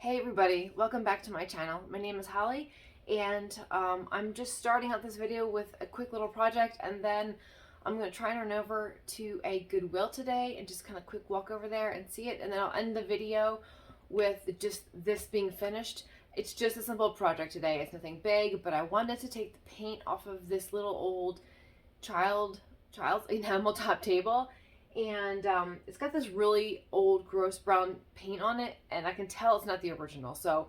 Hey everybody, welcome back to my channel. My name is Holly and I'm just starting out this video with a quick little project, and then I'm going to try and run over to a Goodwill today and just kind of quick walk over there and see it, and then I'll end the video with just this being finished. It's just a simple project today. It's nothing big, but I wanted to take the paint off of this little old child's enamel top table, and it's got this really old gross brown paint on it, and I can tell it's not the original. So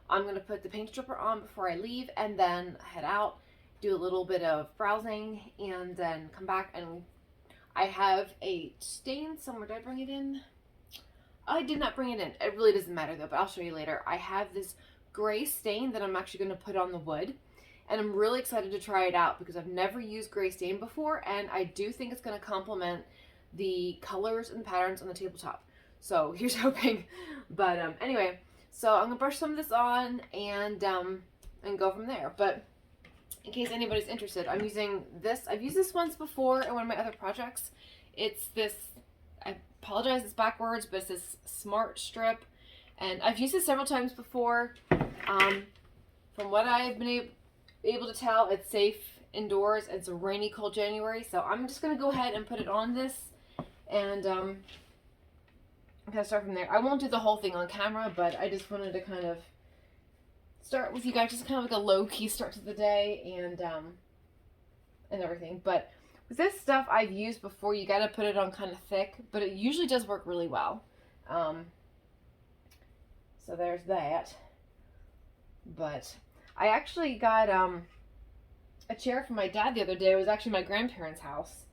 I'm going to put the paint stripper on before I leave and then head out, do a little bit of browsing, and then come back. And I have a stain somewhere. Did I bring it in? I did not bring it in. It really doesn't matter though, but I'll show you later. I have this gray stain that I'm actually going to put on the wood, and I'm really excited to try it out because I've never used gray stain before, and I do think it's going to complement the colors and patterns on the tabletop. So here's hoping. But anyway, so I'm gonna brush some of this on and go from there. But in case anybody's interested, I'm using this. I've used this once before in one of my other projects. It's this, I apologize, it's backwards, but it's this Smart Strip, and I've used it several times before. From what I've been able to tell, it's safe indoors. It's a rainy, cold January, so I'm just gonna go ahead and put it on this, and I'm gonna start from there. I won't do the whole thing on camera, but I just wanted to kind of start with you guys, just kind of like a low-key start to the day, and everything. But with this stuff I've used before, you gotta put it on kind of thick, but it usually does work really well. So there's that. But I actually got a chair from my dad the other day. It was actually my grandparents' house.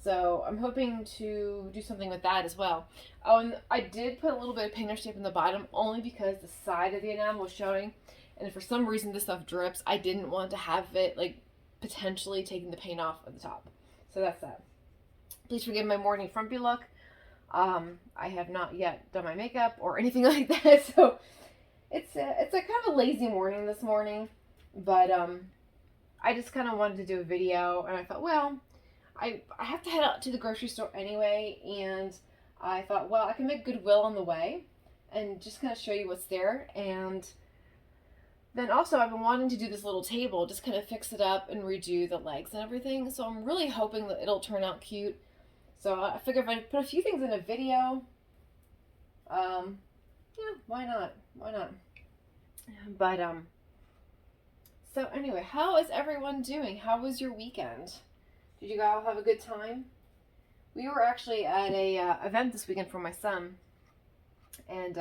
So I'm hoping to do something with that as well. Oh, and I did put a little bit of painter's tape in the bottom only because the side of the enamel was showing. And if for some reason this stuff drips, I didn't want to have it like potentially taking the paint off at the top. So that's that. Please forgive my morning frumpy look. I have not yet done my makeup or anything like that. So it's a kind of a lazy morning this morning. But I just kind of wanted to do a video, and I thought, well, I have to head out to the grocery store anyway, and I thought, well, I can make Goodwill on the way and just kind of show you what's there. And then also I've been wanting to do this little table, just kind of fix it up and redo the legs and everything. So I'm really hoping that it'll turn out cute. So I figure if I put a few things in a video, yeah, why not? Why not? But so anyway, how is everyone doing? How was your weekend? Did you all have a good time? We were actually at a event this weekend for my son, and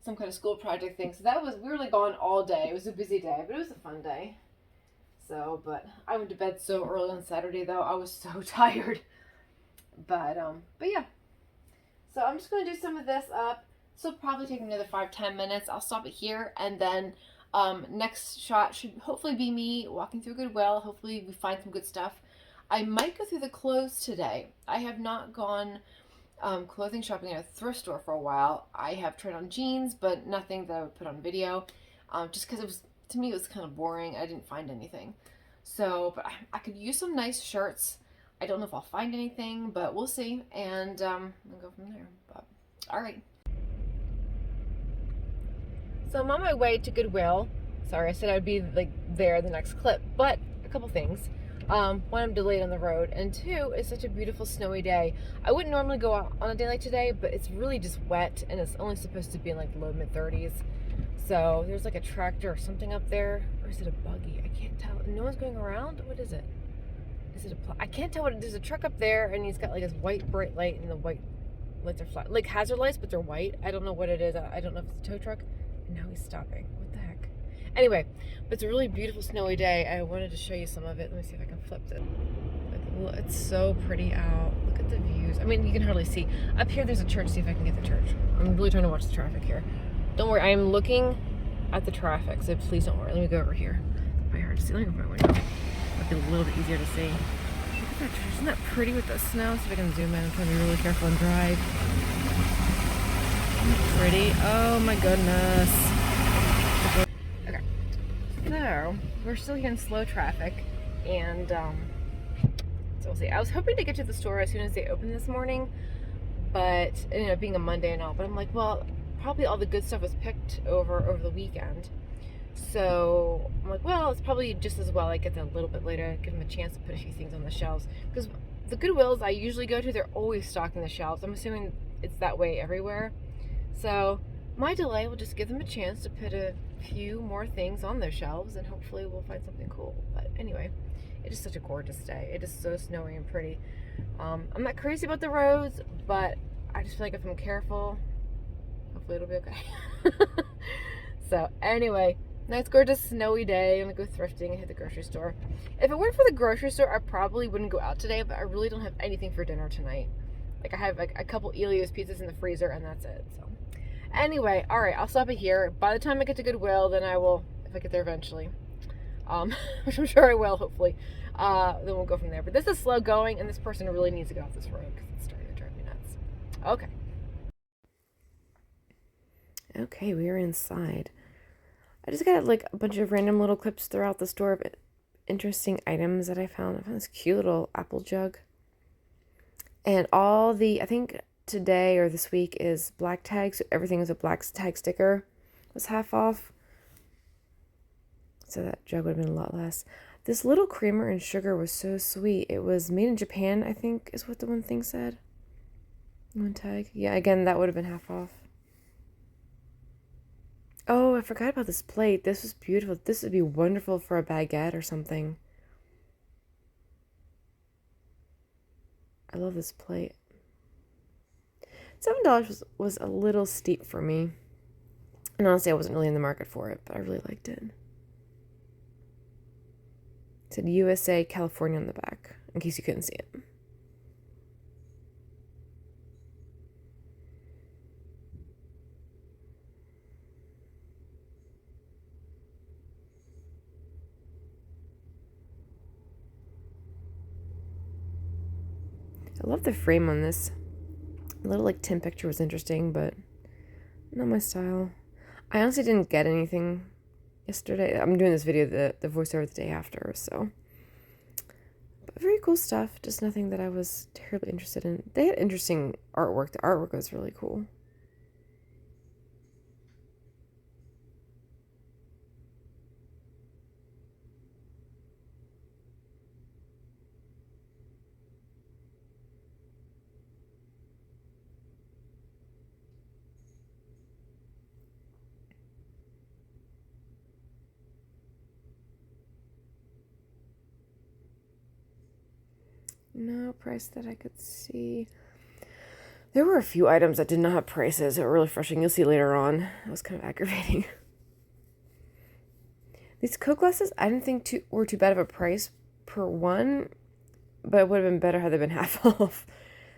some kind of school project thing. So we were like gone all day. It was a busy day, but it was a fun day. So, but I went to bed so early on Saturday though. I was so tired. But yeah. So I'm just gonna do some of this up. So it'll probably take another 5-10 minutes. I'll stop it here, and then next shot should hopefully be me walking through Goodwill. Hopefully we find some good stuff. I might go through the clothes today. I have not gone clothing shopping at a thrift store for a while. I have tried on jeans, but nothing that I would put on video, just because to me it was kind of boring. I didn't find anything. So, but I could use some nice shirts. I don't know if I'll find anything, but we'll see, and we'll go from there. But all right. So I'm on my way to Goodwill. Sorry, I said I'd be like there the next clip, but a couple things. One, I'm delayed on the road, and two, it's such a beautiful snowy day. I wouldn't normally go out on a day like today, but it's really just wet, and it's only supposed to be in like low mid-30s. So there's like a tractor or something up there, or is it a buggy? I can't tell. No one's going around. What is it? Is it I can't tell what it is. There's a truck up there, and he's got like this white bright light, and the white lights are flat, like hazard lights, but they're white. I don't know what it is. I don't know if it's a tow truck. And now he's stopping. What the heck? Anyway, but it's a really beautiful snowy day. I wanted to show you some of it. Let me see if I can flip it. Like, it's so pretty out. Look at the views. I mean, you can hardly see. Up here, there's a church. See if I can get the church. I'm really trying to watch the traffic here. Don't worry. I am looking at the traffic, so please don't worry. Let me go over here. It's very hard to see. Let me go over my window. Might be a little bit easier to see. Look at that church. Isn't that pretty with the snow? See if I can zoom in. I'm trying to be really careful and drive. Pretty. Oh my goodness. Okay. So we're still here in slow traffic, and so we'll see. I was hoping to get to the store as soon as they opened this morning, but you know, being a Monday and all, but I'm like, well, probably all the good stuff was picked over the weekend. So I'm like, well, it's probably just as well I get there a little bit later, give them a chance to put a few things on the shelves. Because the Goodwills I usually go to, they're always stocking the shelves. I'm assuming it's that way everywhere. So my delay will just give them a chance to put a few more things on their shelves, and hopefully we'll find something cool. But anyway, it is such a gorgeous day. It is so snowy and pretty. I'm not crazy about the roads, but I just feel like if I'm careful, hopefully it'll be okay. So anyway, nice gorgeous snowy day. I'm gonna go thrifting and hit the grocery store. If it weren't for the grocery store, I probably wouldn't go out today, but I really don't have anything for dinner tonight. Like I have like a couple Elio's pizzas in the freezer and that's it. So anyway, all right, I'll stop it here. By the time I get to Goodwill, then I will, if I get there eventually, which I'm sure I will, hopefully, then we'll go from there. But this is slow going, and this person really needs to get off this road because it's starting to drive me nuts. Okay. Okay, we are inside. I just got like a bunch of random little clips throughout the store of interesting items that I found. I found this cute little apple jug. And all the, I think today or this week is black tag, so everything is a black tag sticker was half off. So that jug would have been a lot less. This little creamer and sugar was so sweet. It was made in Japan, I think, is what the one thing said. One tag. Yeah, again, that would have been half off. Oh, I forgot about this plate. This was beautiful. This would be wonderful for a baguette or something. I love this plate. $7 was a little steep for me. And honestly, I wasn't really in the market for it, but I really liked it. It said USA, California on the back, in case you couldn't see it. I love the frame on this. A little like tin picture was interesting, but not my style. I honestly didn't get anything yesterday. I'm doing this video the voiceover the day after, so. But very cool stuff, just nothing that I was terribly interested in. They had interesting artwork. The artwork was really cool. No price that I could see. There were a few items that did not have prices that were really frustrating. You'll see later on. That was kind of aggravating. These Coke glasses, I didn't think were too bad of a price per one, but it would have been better had they been half off.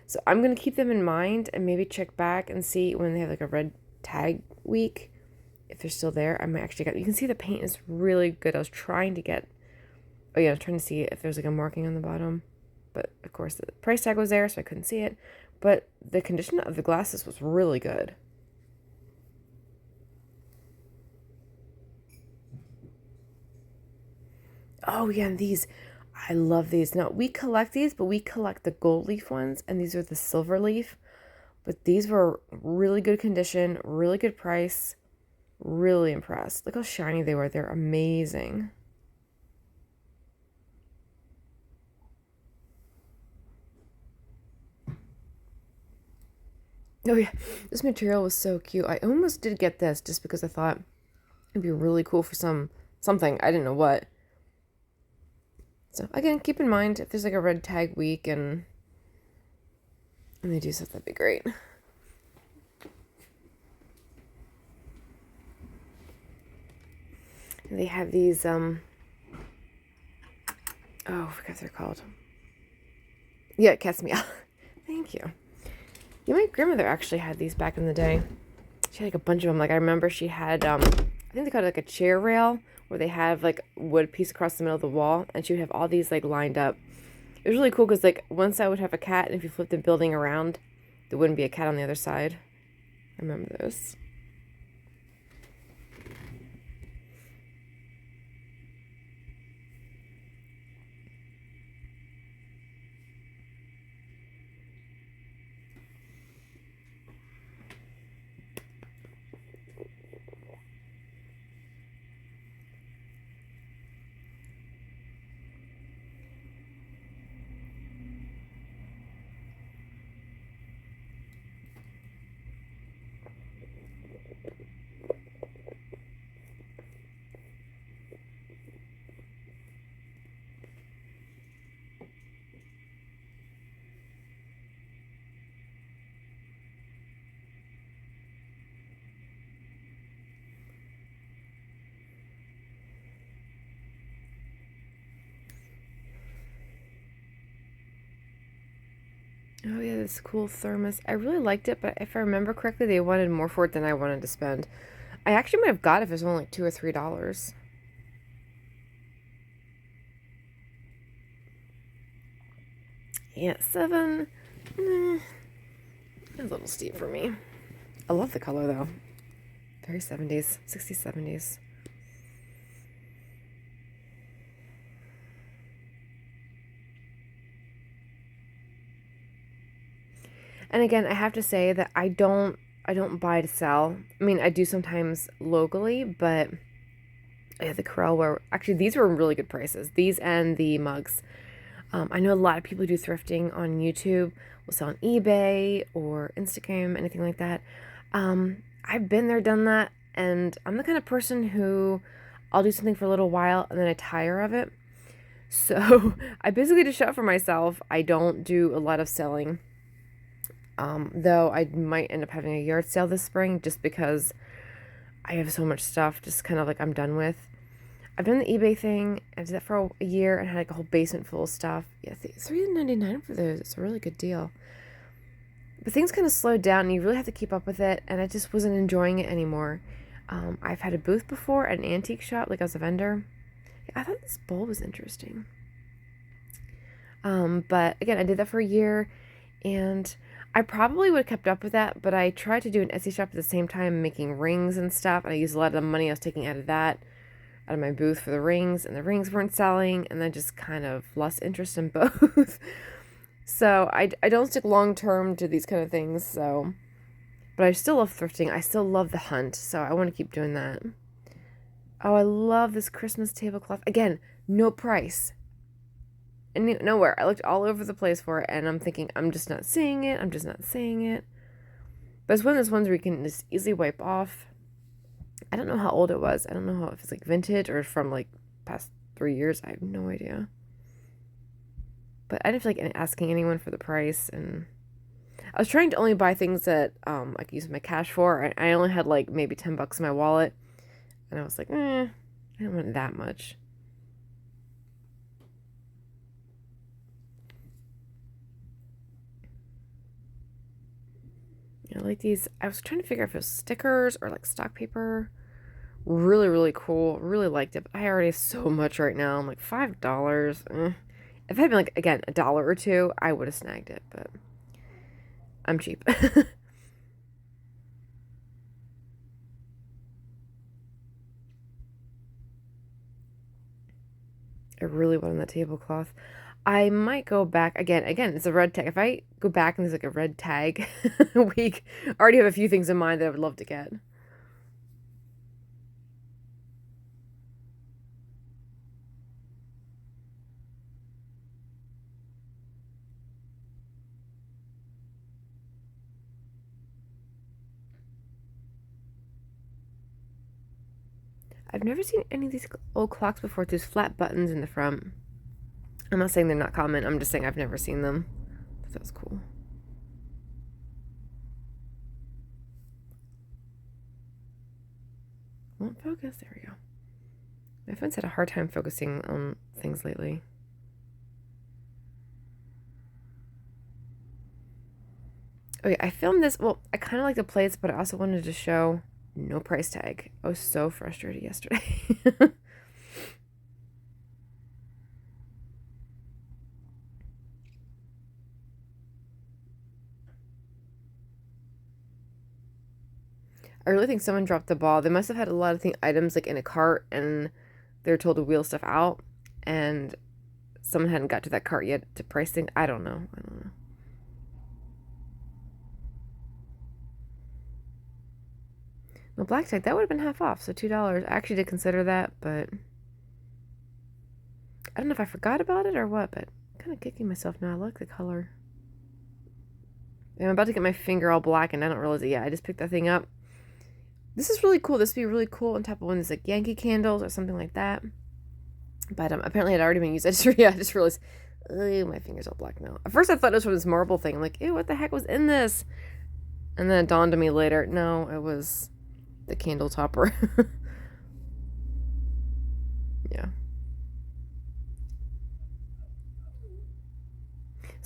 So I'm going to keep them in mind and maybe check back and see when they have like a red tag week. If they're still there, I might actually get. You can see the paint is really good. I was trying to get. Oh yeah, I was trying to see if there's like a marking on the bottom. But of course the price tag was there, so I couldn't see it. But the condition of the glasses was really good. Oh yeah, and these, I love these. Now we collect these, but we collect the gold leaf ones, and these are the silver leaf. But these were really good condition, really good price. Really impressed. Look how shiny they were. They're amazing. Oh yeah, this material was so cute. I almost did get this just because I thought it'd be really cool for something. I didn't know what. So again, keep in mind if there's like a red tag week and they do stuff, that'd be great. They have these oh, I forgot what they're called. Yeah, cat's meow. Thank you. Yeah, my grandmother actually had these back in the day. She had like a bunch of them. Like I remember she had I think they called it like a chair rail where they have like a wood piece across the middle of the wall, and she would have all these like lined up. It was really cool because like one side would have a cat, and if you flipped the building around, there wouldn't be a cat on the other side. I remember those. Oh yeah, this cool thermos. I really liked it, but if I remember correctly, they wanted more for it than I wanted to spend. I actually might have got it if it was only like $2 or $3. Yeah, 7. That's a little steep for me. I love the color though. Very 70s, 60s, 70s. And again, I have to say that I don't buy to sell. I mean, I do sometimes locally, but yeah, the Corel actually these were really good prices. These and the mugs. I know a lot of people who do thrifting on YouTube will sell on eBay or Instagram, anything like that. I've been there, done that, and I'm the kind of person who I'll do something for a little while and then I tire of it. So I basically just shop for myself. I don't do a lot of selling. Though I might end up having a yard sale this spring just because I have so much stuff just kind of like I'm done with. I've done the eBay thing. I did that for a year and had like a whole basement full of stuff. Yeah, $3.99 for those. It's a really good deal. But things kind of slowed down and you really have to keep up with it, and I just wasn't enjoying it anymore. I've had a booth before at an antique shop, like as a vendor. Yeah, I thought this bowl was interesting. But again, I did that for a year, and I probably would have kept up with that, but I tried to do an Etsy shop at the same time, making rings and stuff, and I used a lot of the money I was taking out of that, out of my booth for the rings, and the rings weren't selling, and then just kind of lost interest in both. So I don't stick long term to these kind of things, so, but I still love thrifting. I still love the hunt, so I want to keep doing that. Oh, I love this Christmas tablecloth. Again, no price. And nowhere. I looked all over the place for it, and I'm thinking, I'm just not seeing it. I'm just not seeing it. But it's one of those ones where you can just easily wipe off. I don't know how old it was. I don't know if it's like vintage or from like past 3 years. I have no idea. But I didn't feel like asking anyone for the price, and I was trying to only buy things that I could use my cash for. I only had like maybe $10 in my wallet, and I was like, I don't want that much. I like these. I was trying to figure out if it was stickers or like stock paper. Really, really cool. Really liked it. But I already have so much right now. I'm like $5. If it had been like, again, $1 or $2, I would have snagged it. But I'm cheap. I really wanted that tablecloth. I might go back again. Again, it's a red tag. If I go back and there's like a red tag week, I already have a few things in mind that I would love to get. I've never seen any of these old clocks before. There's flat buttons in the front. I'm not saying they're not common. I'm just saying I've never seen them. That's cool. Won't focus. There we go. My phone's had a hard time focusing on things lately. Okay, I filmed this. Well, I kind of like the plates, but I also wanted to show no price tag. I was so frustrated yesterday. I really think someone dropped the ball. They must have had a lot of items like in a cart, and they're told to wheel stuff out, and someone hadn't got to that cart yet to price things. I don't know. Well, black tag, that would have been half off, so $2. I actually did consider that, but I don't know if I forgot about it or what, but I'm kind of kicking myself now. I like the color. And I'm about to get my finger all black, and I don't realize it yet. I just picked that thing up. This is really cool. This would be really cool on top of one of these like Yankee candles or something like that. But apparently it had already been used. I just realized, my finger's all black now. At first I thought it was from this marble thing. I'm like, ew, what the heck was in this? And then it dawned on me later, no, it was the candle topper. Yeah.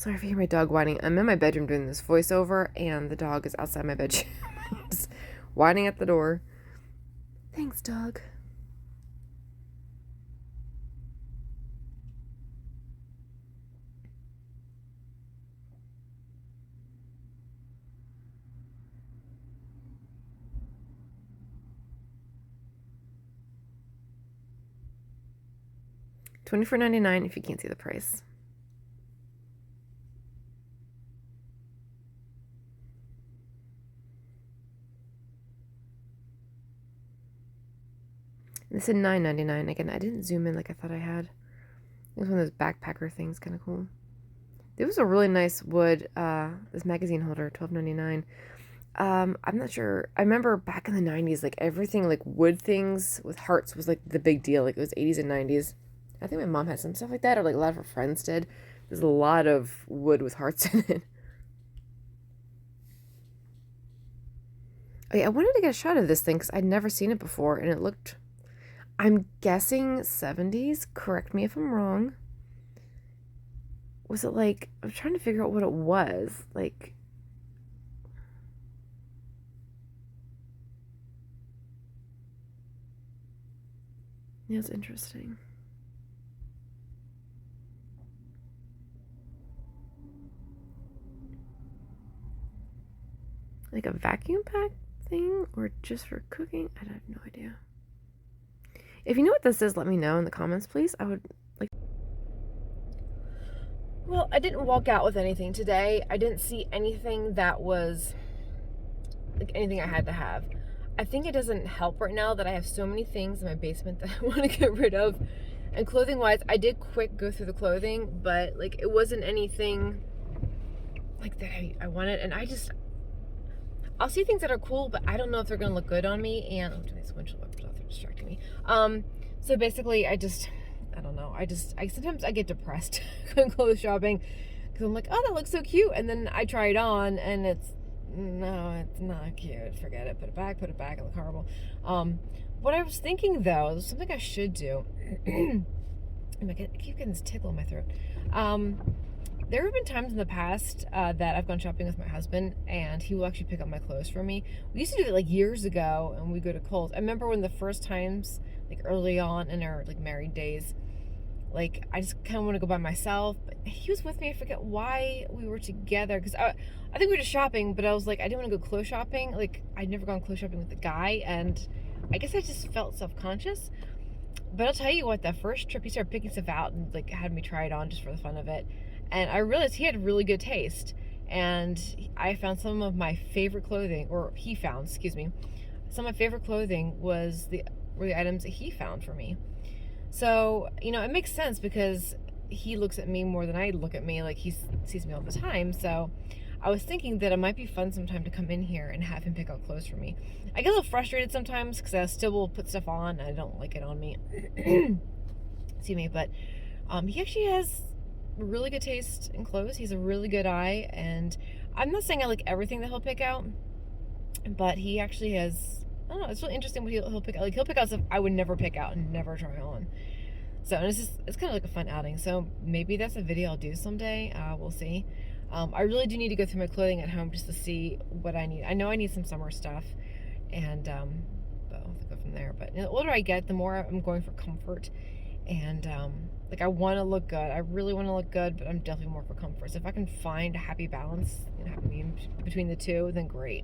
Sorry if you hear my dog whining. I'm in my bedroom doing this voiceover, and the dog is outside my bedroom. Just whining at the door. Thanks, dog. $24.99 if you can't see the price. This is $9.99. Again, I didn't zoom in like I thought I had. It was one of those backpacker things, kind of cool. There was a really nice wood, this magazine holder, $12.99. I'm not sure. I remember back in the 90s, like everything, like wood things with hearts was like the big deal. Like it was 80s and 90s. I think my mom had some stuff like that, or like a lot of her friends did. There's a lot of wood with hearts in it. Okay, I wanted to get a shot of this thing because I'd never seen it before, and it looked, I'm guessing 70s. Correct me if I'm wrong. Was it like, I'm trying to figure out what it was. Like, yeah, it's interesting. Like a vacuum pack thing, or just for cooking? I have no idea. If you know what this is, let me know in the comments, please. I would like. Well, I didn't walk out with anything today. I didn't see anything that was like anything I had to have. I think it doesn't help right now that I have so many things in my basement that I want to get rid of. And clothing wise, I did quick go through the clothing, but like it wasn't anything like that I wanted. And I'll see things that are cool, but I don't know if they're gonna look good on me. And oh, these windshield wipers out there distracting me. So basically, I don't know. I sometimes I get depressed going clothes shopping because I'm like, oh, that looks so cute, and then I try it on, and it's not cute. Forget it. Put it back. It looks horrible. What I was thinking though, something I should do. I keep getting this tickle in my throat. There have been times in the past that I've gone shopping with my husband, and he will actually pick up my clothes for me. We used to do it like years ago, and we go to Kohl's. I remember when the first times, like early on in our like married days, like I just kind of want to go by myself. But he was with me. I forget why we were together, because I think we were just shopping. But I was like, I didn't want to go clothes shopping. Like I'd never gone clothes shopping with a guy, and I guess I just felt self-conscious. But I'll tell you what, that first trip, he started picking stuff out and like had me try it on just for the fun of it. And I realized he had really good taste. And I found some of my favorite clothing, or he found, excuse me, some of my favorite clothing were the items that he found for me. So, you know, it makes sense because he looks at me more than I look at me. Like he sees me all the time. So I was thinking that it might be fun sometime to come in here and have him pick out clothes for me. I get a little frustrated sometimes because I still will put stuff on and I don't like it on me. Excuse me, but he actually has really good taste in clothes. He's a really good eye, and I'm not saying I like everything that he'll pick out, but he actually has, I don't know, it's really interesting what he'll pick out. Like he'll pick out stuff I would never pick out and never try on. So, and it's kind of like a fun outing. So maybe that's a video I'll do someday. We'll see. I really do need to go through my clothing at home just to see what I need. I know I need some summer stuff, and but I'll have to go from there. But the older I get, the more I'm going for comfort, and like I want to look good. I really want to look good, but I'm definitely more for comfort. So if I can find a happy balance, you know, between the two, then great.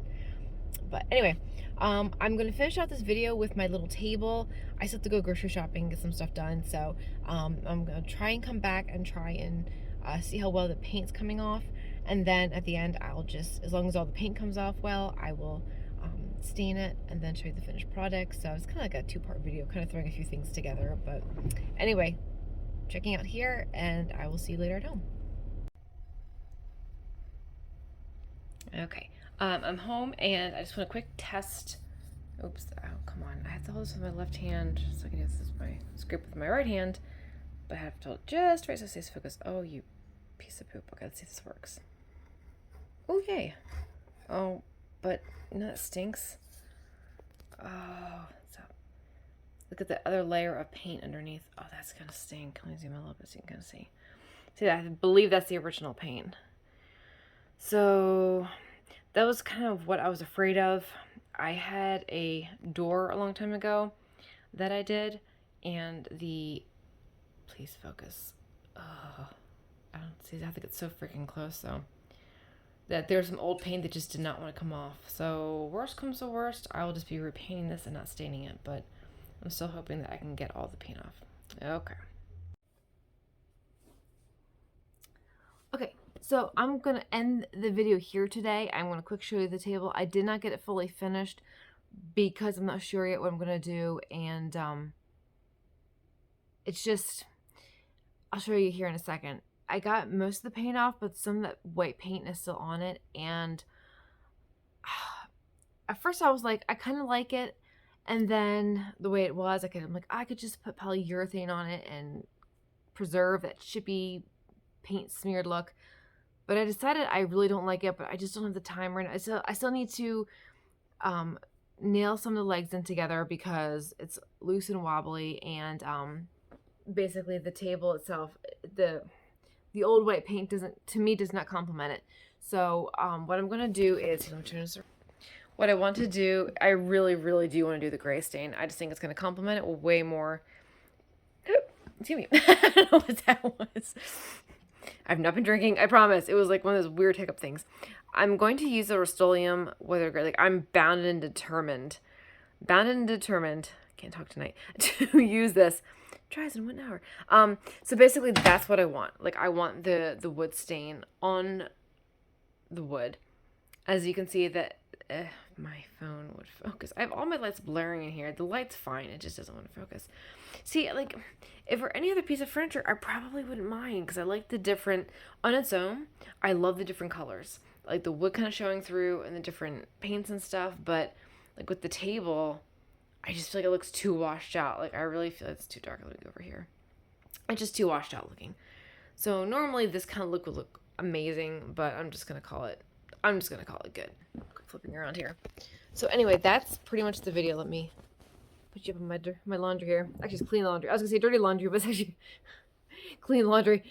But anyway, I'm going to finish out this video with my little table. I still have to go grocery shopping, get some stuff done. So I'm going to try and come back and try and see how well the paint's coming off. And then at the end, I'll just, as long as all the paint comes off well, I will stain it and then show you the finished product. So it's kind of like a two-part video, kind of throwing a few things together. But anyway, checking out here, and I will see you later at home. Okay. I'm home, and I just want a quick test. Oops, oh, come on. I have to hold this with my left hand, so I can do this with my script with my right hand, but I have to hold it just right so it stays focused. Oh, you piece of poop. Okay, let's see if this works. Oh, yay. Oh, but, you know, that stinks. Oh, so look at the other layer of paint underneath. Oh, that's gonna stink. Let me zoom in a little bit so you can kind of see. See, I believe that's the original paint. So that was kind of what I was afraid of. I had a door a long time ago that I did, and please focus. Oh, I don't see. I think it's so freaking close though. That there's some old paint that just did not want to come off. So worst comes to worst, I will just be repainting this and not staining it. But I'm still hoping that I can get all the paint off. Okay. Okay, so I'm going to end the video here today. I'm going to quick show you the table. I did not get it fully finished because I'm not sure yet what I'm going to do. And it's just, I'll show you here in a second. I got most of the paint off, but some of that white paint is still on it. And at first I was like, I kind of like it. And then the way it was, I'm like, I could just put polyurethane on it and preserve that chippy paint smeared look. But I decided I really don't like it, but I just don't have the time right now. I still need to nail some of the legs in together because it's loose and wobbly. And basically the table itself, the old white paint does not complement it. So what I'm going to do is, what I want to do, I really, really do want to do the gray stain. I just think it's going to complement it way more. Excuse me. I don't know what that was. I've not been drinking, I promise. It was like one of those weird hiccup things. I'm going to use the Rust-Oleum Weather Gray. Like, I'm bound and determined, can't talk tonight, to use this. Tries in 1 hour. So basically that's what I want. Like, I want the wood stain on the wood. As you can see that my phone would focus. I have all my lights blaring in here. The light's fine. It just doesn't want to focus. See, like, if for any other piece of furniture, I probably wouldn't mind because I like the different, on its own, I love the different colors. Like the wood kind of showing through and the different paints and stuff. But like with the table, I just feel like it looks too washed out. Like I really feel like it's too dark. Let me go over here. It's just too washed out looking. So normally this kind of look would look amazing, but I'm just going to call it good. Flipping around here. So anyway, that's pretty much the video. Let me put you up on my laundry here. Actually, it's clean laundry. I was going to say dirty laundry, but it's actually clean laundry.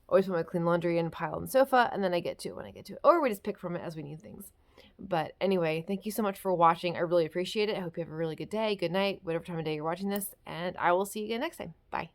Always put my clean laundry in a pile on the sofa, and then I get to it when I get to it. Or we just pick from it as we need things. But anyway, thank you so much for watching. I really appreciate it. I hope you have a really good day, good night, whatever time of day you're watching this, and I will see you again next time. Bye.